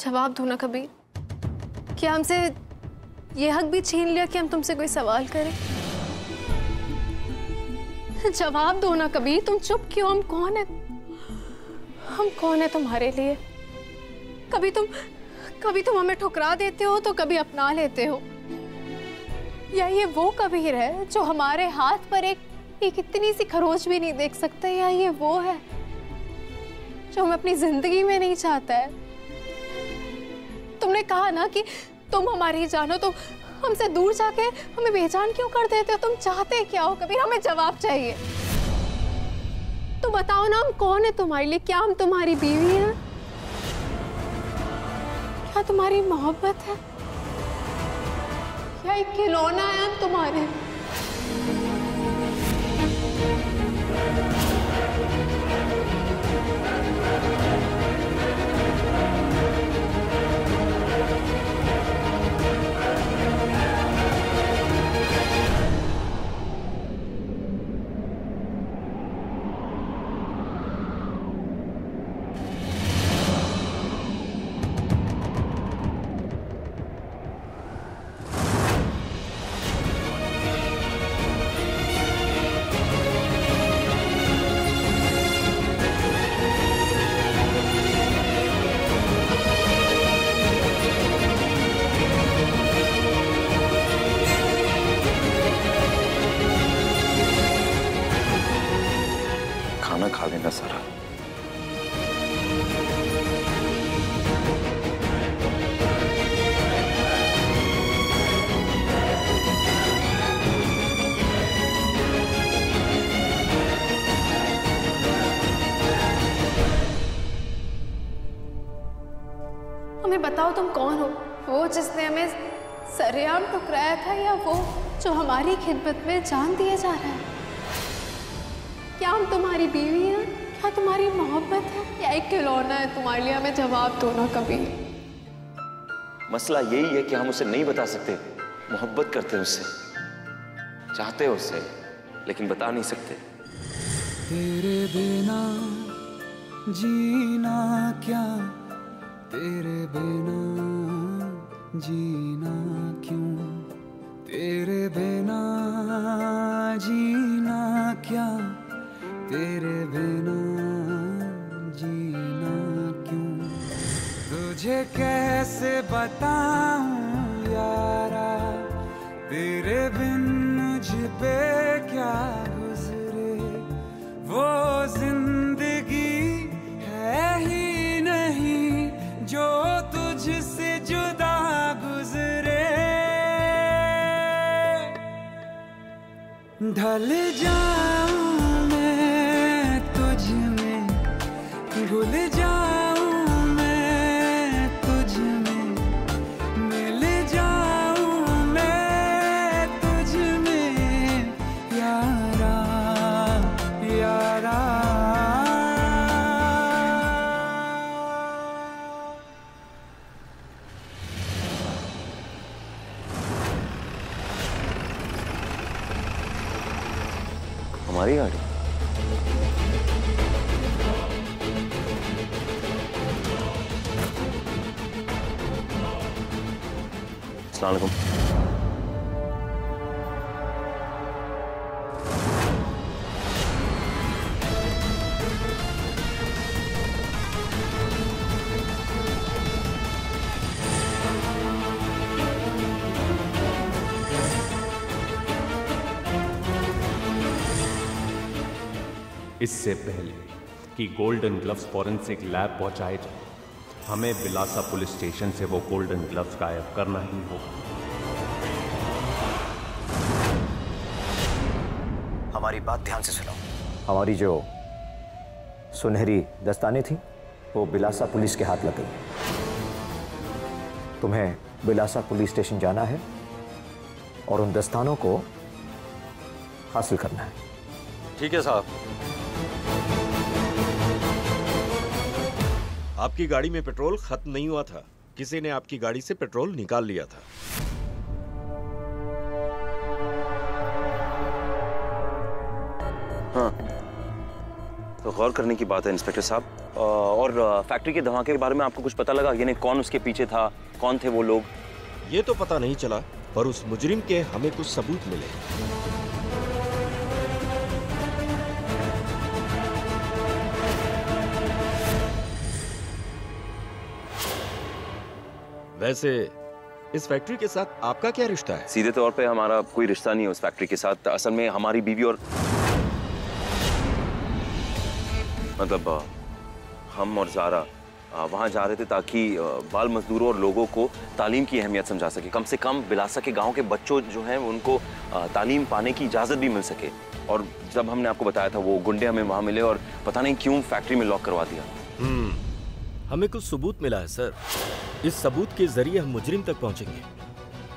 जवाब दो ना कबीर। क्या हमसे ये हक भी छीन लिया कि हम तुमसे कोई सवाल करें? जवाब दो ना कबीर, तुम चुप क्यों? हम कौन है तुम्हारे लिए? कभी तुम हमें ठुकरा देते हो तो कभी अपना लेते हो। या ये वो कबीर है जो हमारे हाथ पर एक इतनी सी खरोच भी नहीं देख सकता? या ये वो है जो हमें अपनी जिंदगी में नहीं चाहता है? तुमने कहा ना कि तुम हमारी जानो, तो हमसे दूर जाके हमें बेजान क्यों कर देते हो? तुम चाहते क्या हो कबीर? हमें जवाब चाहिए। तो बताओ ना, हम कौन है तुम्हारे लिए? क्या हम तुम्हारी बीवी हैं? क्या तुम्हारी मोहब्बत है? क्या एक खिलौना है हम तुम्हारे? खाना खा लेना सारा। हमें बताओ, तुम कौन हो? वो जिसने हमें सरेआम ठुकराया था, या वो जो हमारी खिदमत में जान दिए जा रहा है? क्या हम तुम्हारी बीवी हैं? क्या तुम्हारी मोहब्बत है, या एक खिलौना है तुम्हारे लिए? हमें जवाब दो ना कबीर। मसला यही है कि हम उसे नहीं बता सकते। मोहब्बत करते हैं उससे, चाहते हैं उससे, लेकिन बता नहीं सकते। तेरे बिना जीना क्या, तेरे बिना जीना क्यों, तेरे बिना जीना क्या, तेरे बिना जीना क्यों। तुझे कैसे बताऊं यारा, तेरे बिन मुझ पे क्या गुजरे। वो जिंदगी है ही नहीं जो तुझसे जुदा गुजरे। ढल जाऊं मैं तुझ में, भूल जाऊं मैं तुझ में, मिल जाऊं मैं तुझ में यारा, यारा। हमारी गाड़ी? अस्सलाम वालेकुम। इससे पहले कि गोल्डन ग्लव्स फॉरेंसिक लैब पहुंचाए जाए, हमें बिलासा पुलिस स्टेशन से वो गोल्डन ग्लव्स गायब करना ही होगा। हमारी बात ध्यान से सुनो। हमारी जो सुनहरी दस्ताने थी वो बिलासा पुलिस के हाथ लग गई। तुम्हें बिलासा पुलिस स्टेशन जाना है और उन दस्तानों को हासिल करना है। ठीक है साहब। आपकी गाड़ी में पेट्रोल खत्म नहीं हुआ था, किसी ने आपकी गाड़ी से पेट्रोल निकाल लिया था। हाँ, तो गौर करने की बात है इंस्पेक्टर साहब। और फैक्ट्री के धमाके के बारे में आपको कुछ पता लगा? यानी कौन उसके पीछे था, कौन थे वो लोग? ये तो पता नहीं चला, पर उस मुजरिम के हमें कुछ सबूत मिले। वैसे इस फैक्ट्री के साथ आपका क्या रिश्ता है? सीधे तौर पे हमारा कोई रिश्ता नहीं है उस फैक्ट्री के साथ। असल में हमारी बीवी और मतलब हम और ज़ारा वहाँ जा रहे थे ताकि बाल मजदूरों और लोगों को तालीम की अहमियत समझा सके। कम से कम बिलासा के गांव के बच्चों जो हैं उनको तालीम पाने की इजाज़त भी मिल सके। और जब हमने आपको बताया था वो गुंडे हमें वहाँ मिले और पता नहीं क्यों फैक्ट्री में लॉक करवा दिया। हमें कुछ सबूत मिला है सर। इस सबूत के जरिए हम मुजरिम तक पहुंचेंगे।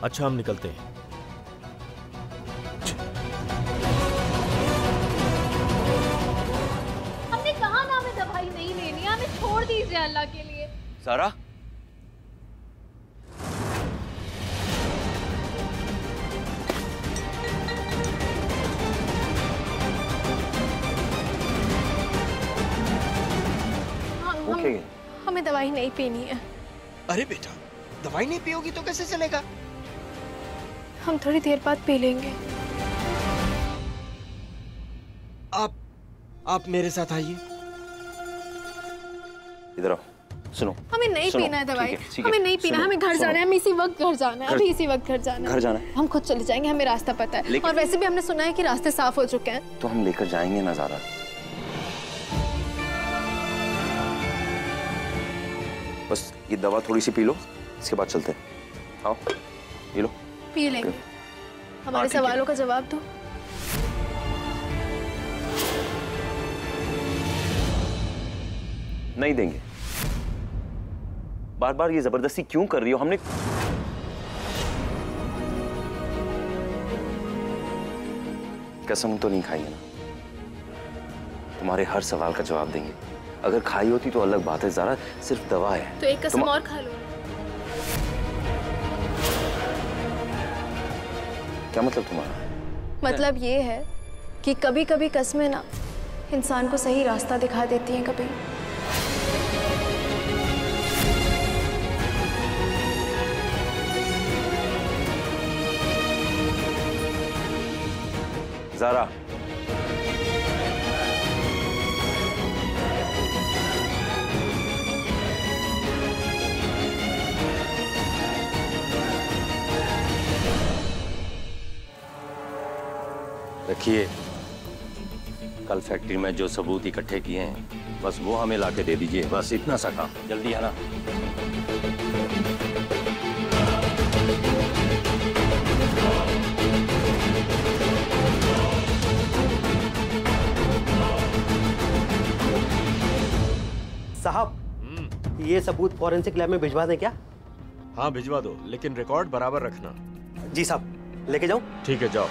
अच्छा, हम निकलते हैं। हमने कहा ना हमें दवाई नहीं लेनी है, हमें छोड़ दीजिए अल्लाह के लिए। सारा, हमें दवाई नहीं पीनी है। अरे बेटा, दवाई नहीं पियोगी तो कैसे चलेगा? हम थोड़ी देर बाद पी लेंगे। आप मेरे साथ आइए। इधर आओ, सुनो। हमें नहीं पीना है दवाई, हमें नहीं पीना, हमें घर जाना है, हमें इसी वक्त घर जाना है, अभी इसी वक्त घर जाना है। घर जाना है? हम खुद चले जाएंगे, हमें रास्ता पता है। और वैसे भी हमने सुना है कि रास्ते साफ हो चुके हैं। तो हम लेकर जाएंगे ना ज़ारा। बस ये दवा थोड़ी सी पी लो, इसके बाद चलते हैं। आओ, ये लो। पी लेंगे। हमारे सवालों का जवाब दो। नहीं देंगे। बार बार ये जबरदस्ती क्यों कर रही हो? हमने कसम तो नहीं खाई है ना? तुम्हारे हर सवाल का जवाब देंगे। अगर खाई होती तो अलग बात है ज़ारा, सिर्फ दवा है। तो एक कसम और खा लो। क्या मतलब तुम्हारा? मतलब ये है कि कभी कभी कस्में ना इंसान को सही रास्ता दिखा देती हैं। कभी ज़ारा, रखिए, कल फैक्ट्री में जो सबूत इकट्ठे किए हैं बस वो हमें लाके दे दीजिए। बस इतना सा काम, जल्दी है ना? साहब, ये सबूत फॉरेंसिक लैब में भिजवा दें क्या? हाँ भिजवा दो, लेकिन रिकॉर्ड बराबर रखना। जी साहब, लेके जाऊं? ठीक है, जाओ।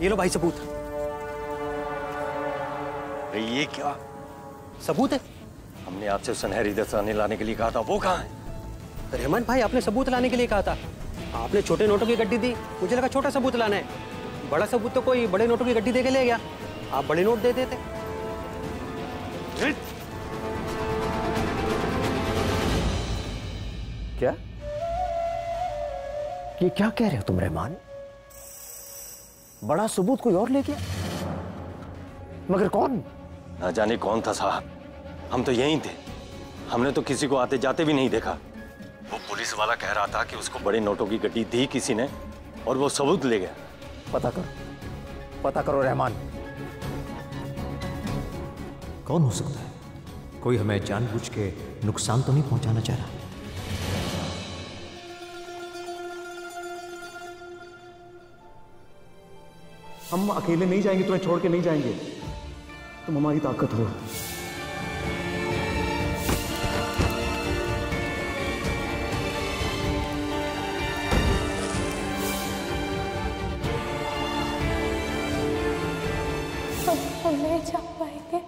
ये लो भाई सबूत। ये क्या सबूत है? हमने आपसे सुनहरी दस्ताने लाने के लिए कहा था, वो कहाँ है? रहमान भाई, आपने सबूत लाने के लिए कहा था। आपने छोटे नोटों की गड्डी दी, मुझे लगा छोटा सबूत लाना है। बड़ा सबूत तो कोई बड़े नोटों की गड्डी दे के ले गया। आप बड़े नोट दे देते। क्या? ये क्या कह रहे हो तुम रहमान? बड़ा सबूत कोई और ले गया? मगर कौन? ना जाने कौन था साहब, हम तो यहीं थे। हमने तो किसी को आते जाते भी नहीं देखा। वो पुलिस वाला कह रहा था कि उसको बड़े नोटों की गड्डी दी किसी ने और वो सबूत ले गया। पता करो रहमान, कौन हो सकता है? कोई हमें जानबूझ के नुकसान तो नहीं पहुंचाना चाह रहा? हम अकेले नहीं जाएंगे, तुम्हें छोड़ के नहीं जाएंगे। तुम हमारी ताकत हो। हम नहीं जा पाएंगे।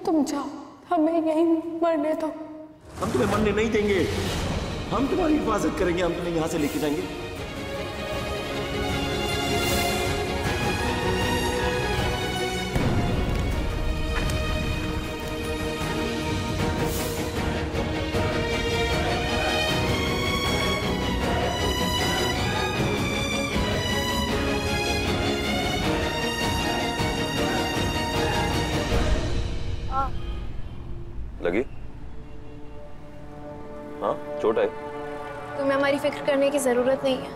तुम जाओ, हमें यहीं मरने दो। हम तुम्हें मरने नहीं देंगे, हम तुम्हारी हिफाजत करेंगे, हम तुम्हें यहाँ से लेके जाएंगे। लगी? हाँ, चोट आई? तुम्हें हमारी फिक्र करने की जरूरत नहीं है।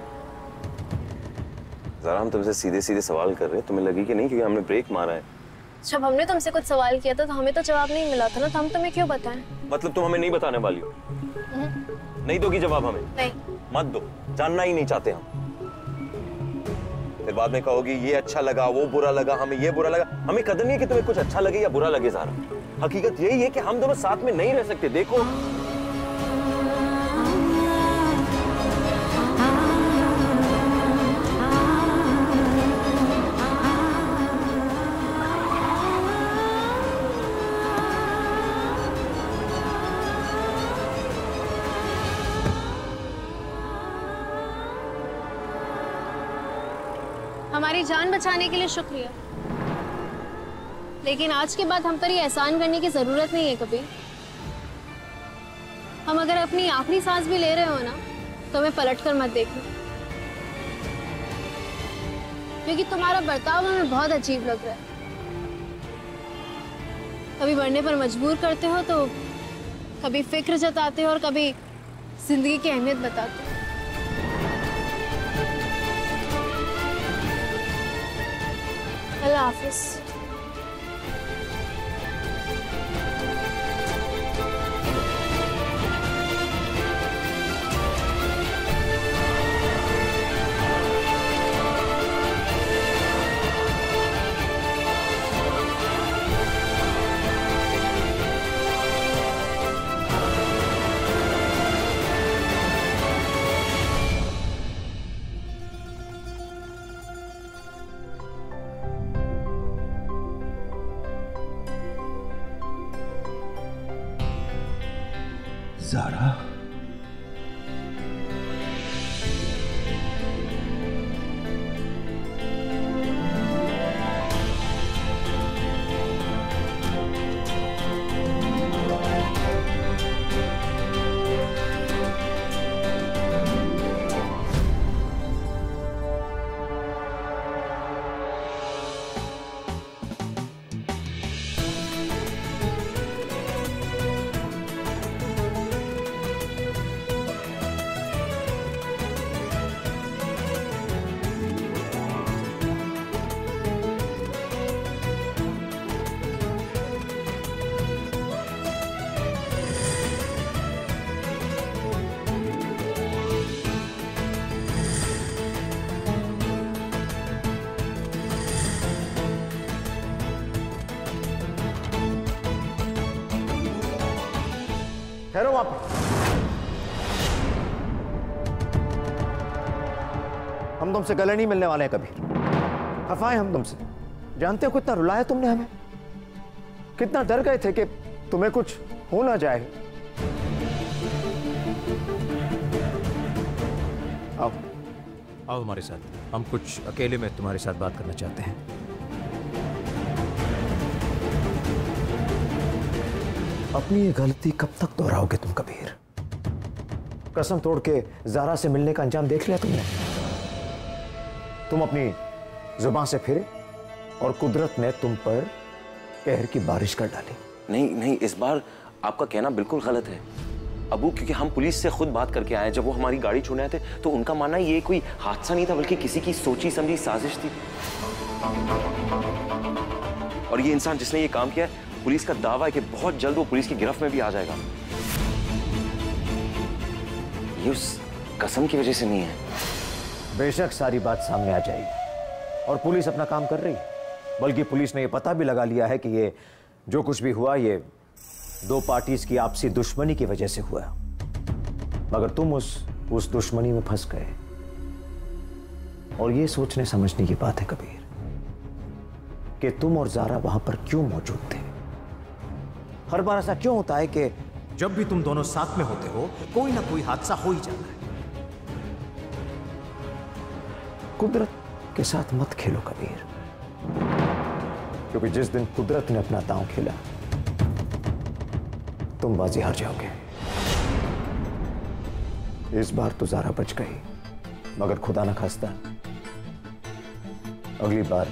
जरा हम तुमसे सीधे सीधे सवाल कर रहे हैं, तुम्हें लगी कि नहीं? क्योंकि हमने ब्रेक मारा है। जब हमने तुमसे कुछ सवाल किया था तो हमें तो जवाब नहीं मिला था ना, तो हम तुम्हें क्यों बताएं? मतलब तुम हमें नहीं बताने वाली हो? नहीं दोगी जवाब हमें? नहीं। मत दो, जानना ही नहीं चाहते हम। फिर बाद में कहोगी ये अच्छा लगा, वो बुरा लगा, हमें ये बुरा लगा। हमें कदर नहीं है कि तुम्हें कुछ अच्छा लगे या बुरा लगे ज़ारा। हकीकत यही है कि हम दोनों साथ में नहीं रह सकते। देखो हमारी जान बचाने के लिए शुक्रिया, लेकिन आज के बाद हम पर ये एहसान करने की जरूरत नहीं है कभी। हम अगर अपनी आखिरी सांस भी ले रहे हो ना, तो हमें पलट कर मत देखना, क्योंकि तुम्हारा बर्ताव हमें बहुत अजीब लग रहा है। कभी मरने पर मजबूर करते हो, तो कभी फिक्र जताते हो और कभी जिंदगी की अहमियत बताते हो। अल्लाह हाफिज। ज़ारा, ठहरो वहां पे। हम तुमसे गले नहीं मिलने वाले हैं कभी। खफा है हम तुमसे। जानते हो कितना रुलाया तुमने हमें, कितना डर गए थे कि तुम्हें कुछ हो ना जाए। आओ आओ हमारे साथ, हम कुछ अकेले में तुम्हारे साथ बात करना चाहते हैं। अपनी ये गलती कब तक दोहराओगे तुम कबीर? कसम तोड़ के ज़ारा से मिलने का अंजाम देख लिया तुमने। तुम अपनी जुबान से फिरे और कुदरत ने तुम पर कहर की बारिश कर डाली। नहीं नहीं, इस बार आपका कहना बिल्कुल गलत है अबू, क्योंकि हम पुलिस से खुद बात करके आए। जब वो हमारी गाड़ी छूने आए थे तो उनका मानना ये कोई हादसा नहीं था, बल्कि किसी की सोची समझी साजिश थी। और ये इंसान जिसने ये काम किया है, पुलिस का दावा है कि बहुत जल्द वो पुलिस की गिरफ्त में भी आ जाएगा। ये उस कसम की वजह से नहीं है। बेशक सारी बात सामने आ जाएगी और पुलिस अपना काम कर रही है, बल्कि पुलिस ने ये पता भी लगा लिया है कि ये जो कुछ भी हुआ ये दो पार्टीज की आपसी दुश्मनी की वजह से हुआ। मगर तुम उस दुश्मनी में फंस गए, और ये सोचने समझने की बात है कबीर कि तुम और ज़ारा वहां पर क्यों मौजूद थे। हर बार ऐसा क्यों होता है कि जब भी तुम दोनों साथ में होते हो कोई ना कोई हादसा हो ही जाता है। कुदरत के साथ मत खेलो कबीर, क्योंकि जिस दिन कुदरत ने अपना दांव खेला तुम बाजी हार जाओगे। इस बार तो ज़ारा बच गई, मगर खुदा न खास्ता अगली बार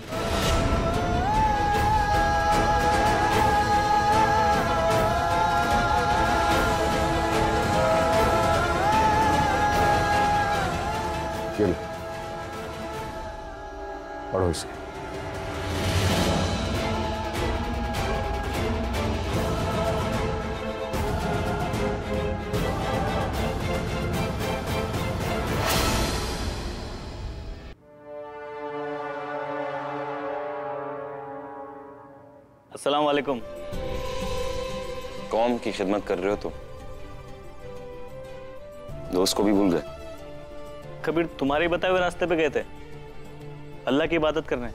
पढ़ो इसे। अस्सलाम वालेकुम। कौम की खिदमत कर रहे हो तुम, दोस्त को भी भूल गए। कबीर तुम्हारे बताए हुए रास्ते पे गए थे अल्लाह की इबादत करने।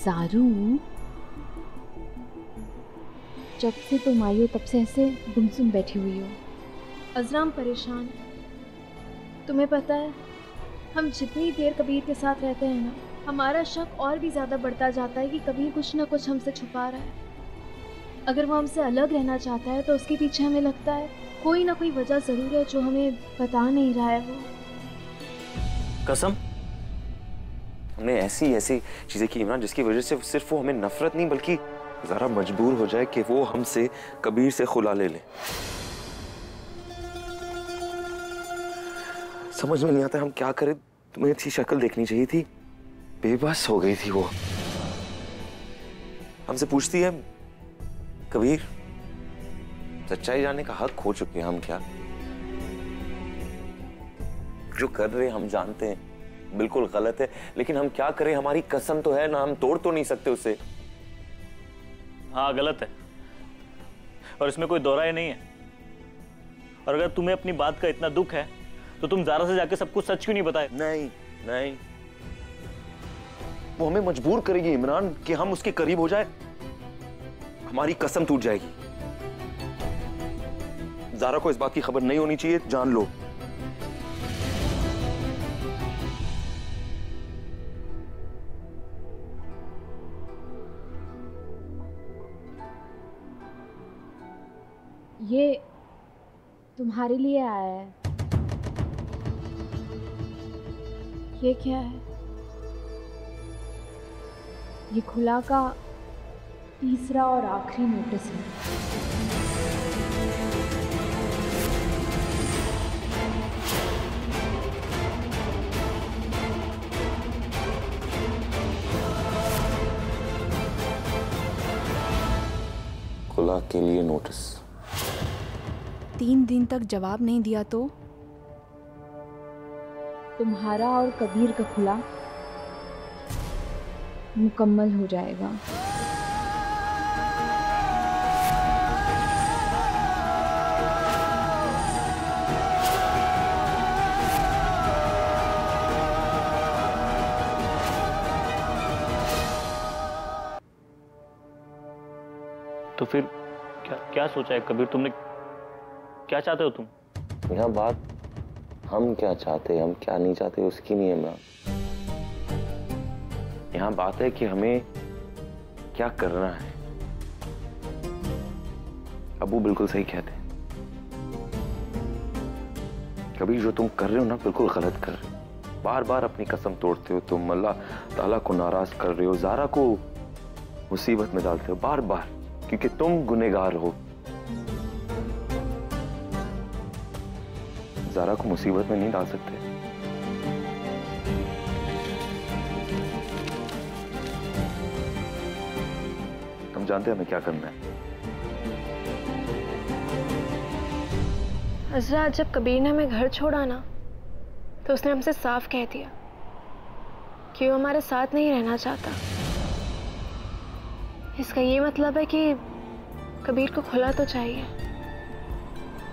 ज़ारू, जब से तुम आई हो तब से ऐसे गुमसुम बैठी हुई हो। अजराम परेशान है। तुम्हें पता है, हम जितनी देर कबीर के साथ रहते हैं ना, हमारा शक और भी ज़्यादा बढ़ता जाता है कि कबीर कुछ ना कुछ हमसे छुपा रहा है। अगर वो हमसे अलग रहना चाहता है तो उसके पीछे हमें लगता है कोई ना कोई वजह ज़रूर है जो हमें बता नहीं रहा है वो। कसम, हमने ऐसी ऐसी चीजें की इमरान जिसकी वजह से सिर्फ वो हमें नफरत नहीं बल्कि ज़ारा मजबूर हो जाए कि वो हमसे कबीर से खुला ले ले। समझ में नहीं आता हम क्या करें। तुम्हें अच्छी शक्ल देखनी चाहिए थी, बेबस हो गई थी वो। हमसे पूछती है कबीर, सच्चाई जानने का हक खो चुके हैं हम क्या? जो कर रहे हम जानते हैं बिल्कुल गलत है, लेकिन हम क्या करें? हमारी कसम तो है ना, हम तोड़ तो नहीं सकते उसे। हाँ गलत है और इसमें कोई दोहराई नहीं है। और अगर तुम्हें अपनी बात का इतना दुख है तो तुम ज़ारा से जाके सब कुछ सच क्यों नहीं बताए? नहीं नहीं, वो हमें मजबूर करेगी इमरान कि हम उसके करीब हो जाए, हमारी कसम टूट जाएगी। ज़ारा को इस बात की खबर नहीं होनी चाहिए, जान लो। ये तुम्हारे लिए आया है। ये क्या है? ये खुला का तीसरा और आखिरी नोटिस है। खुला के लिए नोटिस। 3 दिन तक जवाब नहीं दिया तो तुम्हारा और कबीर का खुला मुकम्मल हो जाएगा। तो फिर क्या सोचा है कबीर? तुमने क्या चाहते हो तुम? यह बात हम क्या चाहते, हम क्या नहीं चाहते उसकी नहीं है इमरान। यहाँ बात है कि हमें क्या करना है। अबू बिल्कुल सही कहते हैं, कभी जो तुम कर रहे हो ना बिल्कुल गलत कर रहे हो। बार बार अपनी कसम तोड़ते हो तुम, अल्लाह ताला को नाराज कर रहे हो, ज़ारा को मुसीबत में डालते हो बार बार, क्योंकि तुम गुनहगार हो। ज़ारा को मुसीबत में नहीं डाल सकते। हम जानते हैं हमें क्या करना है। अज़रा, जब कबीर ने हमें घर छोड़ा ना तो उसने हमसे साफ कह दिया कि वो हमारे साथ नहीं रहना चाहता। इसका ये मतलब है कि कबीर को खुला तो चाहिए,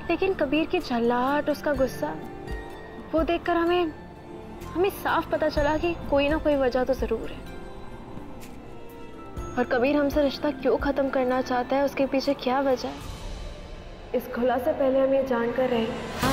लेकिन कबीर की झल्लाहट, उसका गुस्सा, वो देखकर हमें साफ पता चला कि कोई ना कोई वजह तो जरूर है। और कबीर हमसे रिश्ता क्यों खत्म करना चाहता है, उसके पीछे क्या वजह है, इस खुला से पहले हम ये जानकर रहें।